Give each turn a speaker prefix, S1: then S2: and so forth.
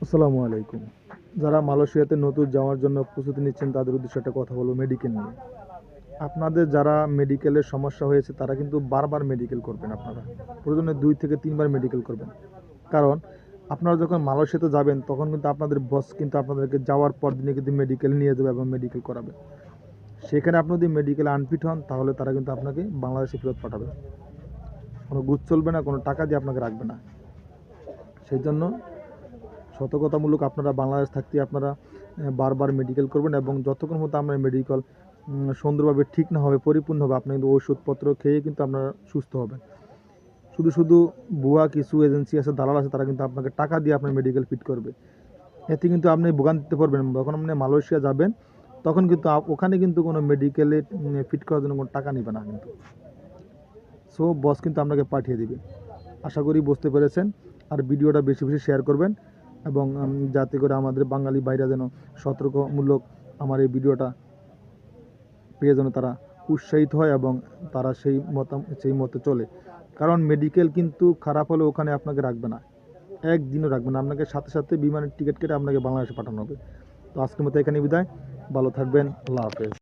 S1: আসসালামু আলাইকুম। যারা মালয়েশিয়াতে নতুন যাওয়ার জন্য প্রস্তুতি নিচ্ছেন তাদের উদ্দেশ্যে একটা কথা বলবো মেডিকেল নিয়ে। আপনাদের যারা মেডিকেলের সমস্যা হয়েছে তারা কিন্তু বারবার মেডিকেল করবেন আপনারা। প্রয়োজনে ২ থেকে ৩ বার মেডিকেল করবেন। কারণ আপনারা যখন মালয়েশিয়াতে যাবেন তখন কিন্তু আপনাদের বস কিন্তু আপনাদেরকে যাওয়ার পর দিনে কিন্তু মেডিকেল নিয়ে যাবে এবং মেডিকেল করাবে। সেখানে আপনি যদি মেডিকেলে আনফিট হন তাহলে তারা কিন্তু আপনাকে বাংলাদেশে ফেরত পাঠাবে। কোনো গুজ চলবে না, কোনো টাকা দিয়ে আপনাকে রাখবে না। সেইজন্য সতর্কতামূলক আপনারা বাংলাদেশ থাকতে আপনারা বারবার মেডিকেল করবেন এবং যতক্ষণ মতো আপনার মেডিকেল সুন্দরভাবে ঠিক না হবে, পরিপূর্ণ হবে, আপনি কিন্তু ওষুধপত্র খেয়ে কিন্তু আপনারা সুস্থ হবেন। শুধু শুধু ভুয়া কিছু এজেন্সি আছে, দালাল আছে, তারা কিন্তু আপনাকে টাকা দিয়ে আপনার মেডিকেল ফিট করবে। এতে কিন্তু আপনি ভোগান্তিতে পড়বেন। যখন আপনি মালয়েশিয়া যাবেন তখন কিন্তু ওখানে কিন্তু কোনো মেডিকেলে ফিট করার জন্য কোনো টাকা নেবে না কিন্তু। সো বস কিন্তু আপনাকে পাঠিয়ে দিবে। আশা করি বুঝতে পেরেছেন। আর ভিডিওটা বেশি বেশি শেয়ার করবেন এবং যাতে করে আমাদের বাঙালি ভাইরা যেন সতর্কমূলক আমার এই ভিডিওটা পেয়ে যেন তারা উৎসাহিত হয় এবং তারা সেই মতে চলে। কারণ মেডিকেল কিন্তু খারাপ হলে ওখানে আপনাকে রাখবে না, একদিনও রাখবে না, আপনাকে সাথে সাথে বিমানের টিকিট কেটে আপনাকে বাংলাদেশে পাঠানো হবে। তো আজকের মতো এখানে বিদায়। ভালো থাকবেন। আল্লাহ হাফেজ।